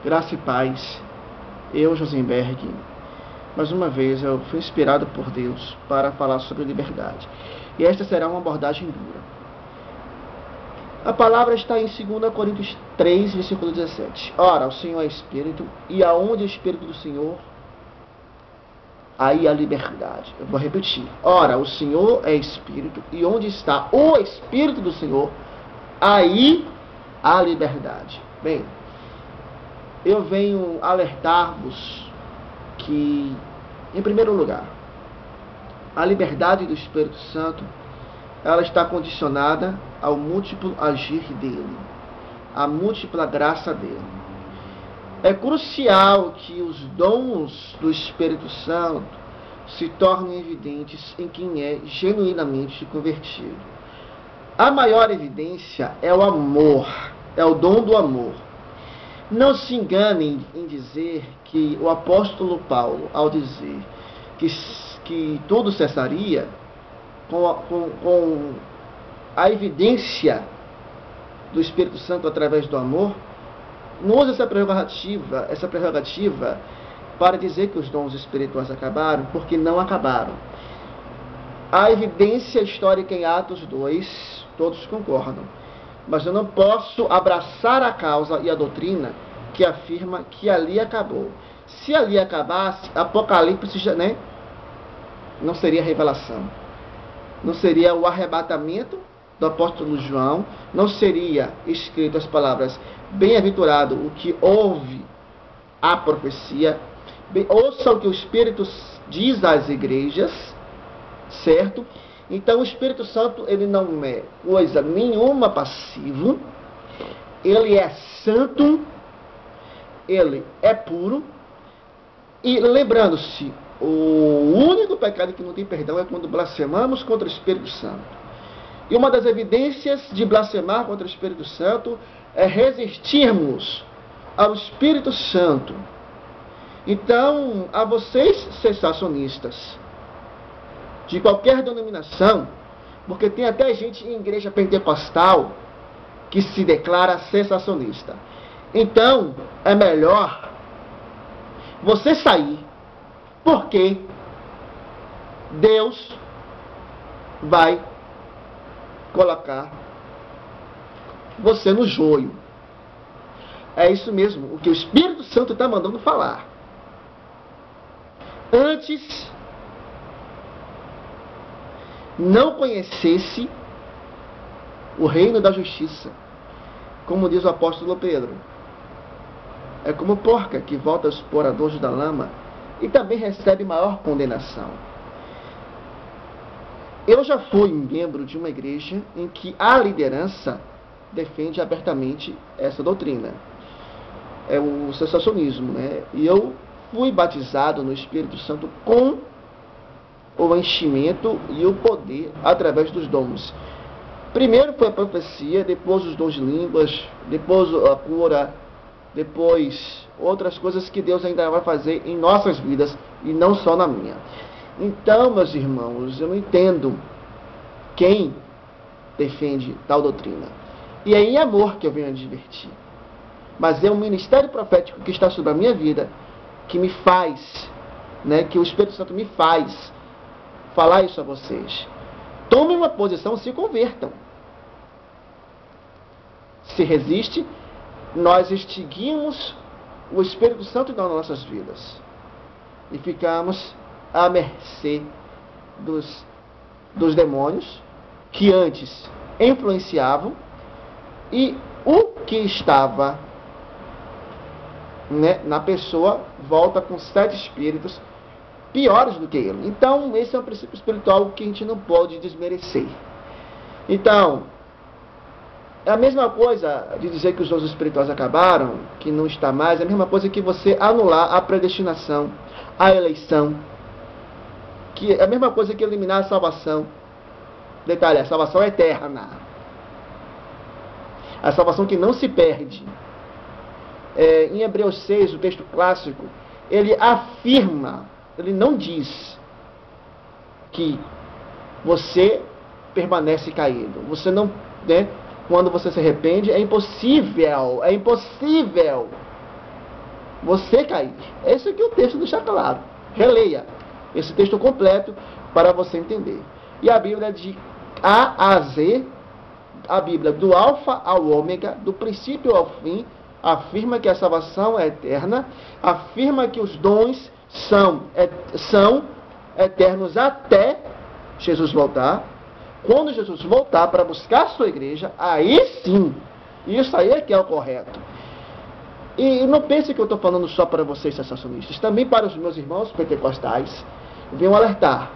Graça e paz. Eu, Josenberg, mais uma vez eu fui inspirado por Deus para falar sobre liberdade. E esta será uma abordagem dura. A palavra está em 2 Coríntios 3, versículo 17. Ora, o Senhor é Espírito, e aonde é o Espírito do Senhor, aí a liberdade. Eu vou repetir. Ora, o Senhor é Espírito, e onde está o Espírito do Senhor, aí a liberdade. Bem, eu venho alertar-vos que, em primeiro lugar, a liberdade do Espírito Santo, ela está condicionada ao múltiplo agir dele, à múltipla graça dele. É crucial que os dons do Espírito Santo se tornem evidentes em quem é genuinamente convertido. A maior evidência é o amor, é o dom do amor. Não se enganem em dizer que o apóstolo Paulo, ao dizer que tudo cessaria, com a evidência do Espírito Santo através do amor, não usa essa prerrogativa para dizer que os dons espirituais acabaram, porque não acabaram. A evidência histórica em Atos 2, todos concordam. Mas eu não posso abraçar a causa e a doutrina que afirma que ali acabou. Se ali acabasse, Apocalipse já, não seria revelação. Não seria o arrebatamento do apóstolo João. Não seria escrito as palavras: bem-aventurado o que ouve a profecia. Ouça o que o Espírito diz às igrejas, certo? Então o Espírito Santo, ele não é coisa nenhuma passivo, ele é santo, ele é puro, e lembrando-se, o único pecado que não tem perdão é quando blasfemamos contra o Espírito Santo. E uma das evidências de blasfemar contra o Espírito Santo é resistirmos ao Espírito Santo. Então, a vocês cessacionistas, de qualquer denominação, porque tem até gente em igreja pentecostal que se declara cessacionista. Então, é melhor você sair, porque Deus vai colocar você no joio. É isso mesmo, o que o Espírito Santo está mandando falar. Antes não conhecesse o reino da justiça, como diz o apóstolo Pedro. É como porca que volta aos poradores da lama e também recebe maior condenação. Eu já fui membro de uma igreja em que a liderança defende abertamente essa doutrina. É o cessacionismo, E eu fui batizado no Espírito Santo com o enchimento e o poder através dos dons. Primeiro foi a profecia, depois os dons de línguas, depois a cura, depois outras coisas que Deus ainda vai fazer em nossas vidas e não só na minha. Então, meus irmãos, eu não entendo quem defende tal doutrina. E é em amor que eu venho advertir. Mas é um ministério profético que está sobre a minha vida, que me faz, que o Espírito Santo me faz falar isso a vocês. Tomem uma posição, se convertam. Se resiste, nós extinguimos o Espírito Santo nas nossas vidas e ficamos à mercê dos demônios que antes influenciavam, e o que estava na pessoa volta com 7 espíritos piores do que ele. Então, esse é um princípio espiritual que a gente não pode desmerecer. Então, é a mesma coisa de dizer que os dons espirituais acabaram, que não está mais, é a mesma coisa que você anular a predestinação, a eleição, que é a mesma coisa que eliminar a salvação. Detalhe, a salvação é eterna. A salvação que não se perde. Em Hebreus 6, o texto clássico, ele afirma, ele não diz que você permanece caído. Você não, quando você se arrepende, é impossível você cair. Esse aqui é o texto deixa claro. Releia esse texto completo para você entender. E a Bíblia é de A a Z, a Bíblia do alfa ao ômega, do princípio ao fim, afirma que a salvação é eterna, afirma que os dons são eternos até Jesus voltar. Quando Jesus voltar para buscar a sua igreja, aí sim, isso aí é que é o correto. E não pense que eu estou falando só para vocês sensacionistas, também para os meus irmãos pentecostais, venham alertar.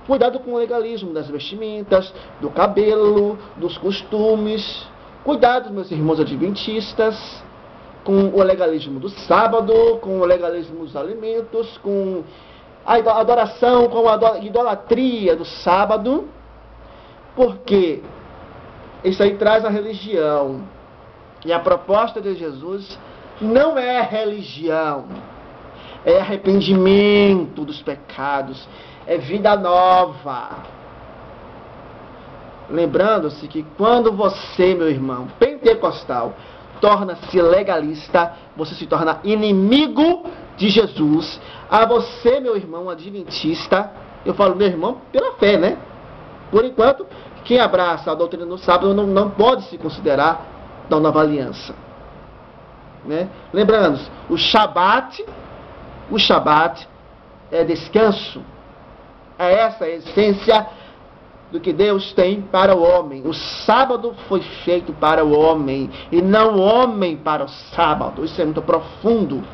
Cuidado com o legalismo das vestimentas, do cabelo, dos costumes. Cuidado, meus irmãos adventistas, com o legalismo do sábado, com o legalismo dos alimentos, com a adoração, com a idolatria do sábado, porque isso aí traz a religião. E a proposta de Jesus não é religião, é arrependimento dos pecados, é vida nova. Lembrando-se que quando você, meu irmão pentecostal, torna-se legalista, você se torna inimigo de Jesus. A você, meu irmão adventista, eu falo meu irmão pela fé, né? Por enquanto, quem abraça a doutrina do sábado não pode se considerar da nova aliança, né? Lembrando, o Shabat é descanso. É essa a essência do que Deus tem para o homem. O sábado foi feito para o homem e não o homem para o sábado. Isso é muito profundo.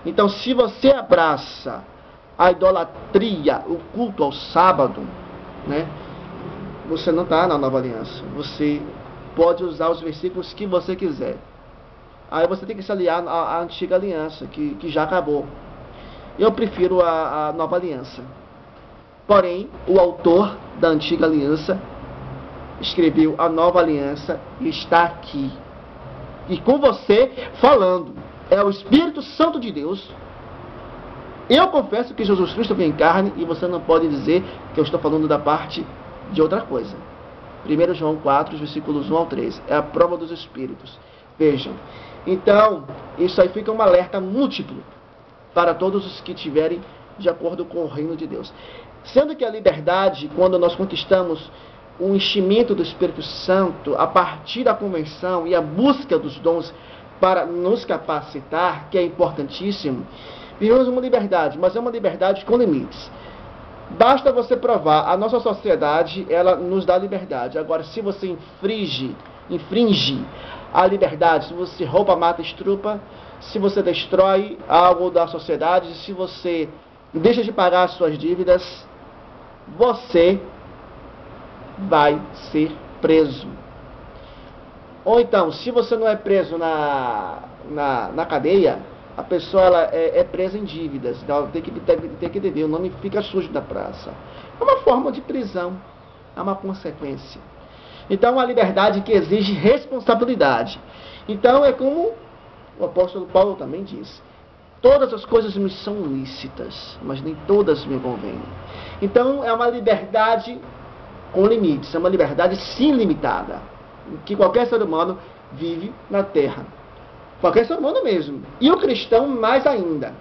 Então, se você abraça a idolatria, o culto ao sábado, né, você não está na nova aliança. Você pode usar os versículos que você quiser. Aí você tem que se aliar à antiga aliança, que já acabou. Eu prefiro a nova aliança. Porém, o autor da antiga aliança escreveu a nova aliança e está aqui. E com você falando. É o Espírito Santo de Deus. Eu confesso que Jesus Cristo veio em carne e você não pode dizer que eu estou falando da parte de outra coisa. 1 João 4, versículos 1 ao 13. É a prova dos Espíritos. Vejam. Então, isso aí fica um alerta múltiplo para todos os que estiverem de acordo com o reino de Deus. Sendo que a liberdade, quando nós conquistamos o enchimento do Espírito Santo, a partir da conversão e a busca dos dons para nos capacitar, que é importantíssimo, vivemos uma liberdade, mas é uma liberdade com limites. Basta você provar, a nossa sociedade, ela nos dá liberdade. Agora, se você infringe a liberdade, se você rouba, mata, estrupa, se você destrói algo da sociedade, se você deixa de pagar as suas dívidas, você vai ser preso. Ou então, se você não é preso na cadeia, a pessoa ela é presa em dívidas, então ela tem que dever, o nome fica sujo da praça. É uma forma de prisão, é uma consequência. Então, uma liberdade que exige responsabilidade. Então, é como o apóstolo Paulo também diz: todas as coisas me são lícitas, mas nem todas me convêm. Então, é uma liberdade com limites, é uma liberdade sim limitada, que qualquer ser humano vive na terra. Qualquer ser humano mesmo. E o cristão mais ainda.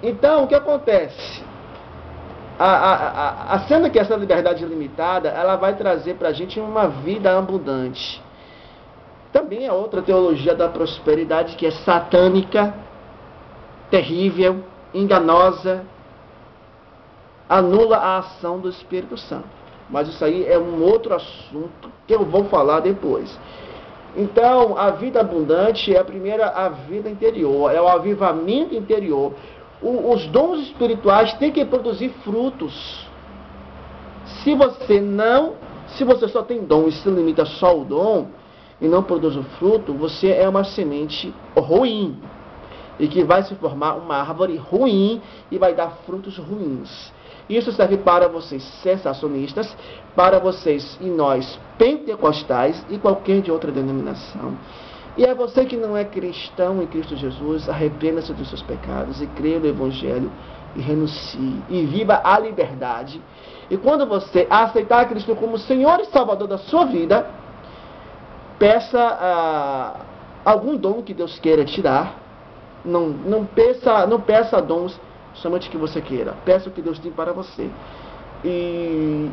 Então, o que acontece? Sendo que essa liberdade limitada, ela vai trazer para a gente uma vida abundante. Também é outra teologia da prosperidade que é satânica, terrível, enganosa, anula a ação do Espírito Santo. Mas isso aí é um outro assunto que eu vou falar depois. Então, a vida abundante é a vida interior, é o avivamento interior. Os dons espirituais têm que produzir frutos. Se você só tem dom e se limita só ao dom e não produz o fruto, você é uma semente ruim e que vai se formar uma árvore ruim e vai dar frutos ruins. Isso serve para vocês sensacionistas, para vocês e nós pentecostais e qualquer de outra denominação. E é você que não é cristão em Cristo Jesus, arrependa-se dos seus pecados e creia no Evangelho e renuncie e viva a liberdade. E quando você aceitar Cristo como Senhor e Salvador da sua vida, peça algum dom que Deus queira te dar Não peça dons somente que você queira. Peça o que Deus tem para você. E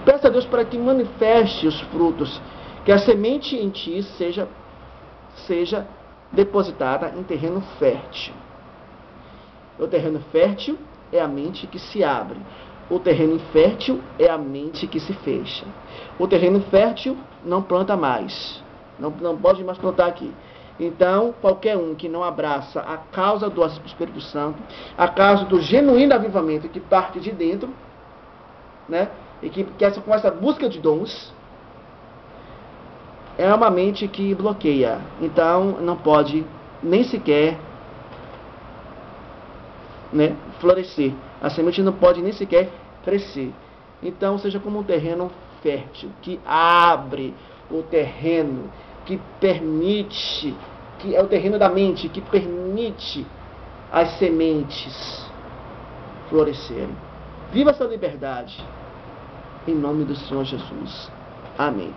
peça a Deus para que manifeste os frutos, que a semente em ti seja depositada em terreno fértil. O terreno fértil é a mente que se abre. O terreno infértil é a mente que se fecha. O terreno fértil não planta mais. Não pode mais plantar aqui. Então, qualquer um que não abraça a causa do Espírito Santo, a causa do genuíno avivamento que parte de dentro, né? E que com essa busca de dons, é uma mente que bloqueia. Então, não pode nem sequer, né, florescer. A semente não pode nem sequer crescer. Então, seja como um terreno fértil, que abre o terreno, que permite, que é o terreno da mente, que permite as sementes florescerem. Viva essa liberdade, em nome do Senhor Jesus. Amém.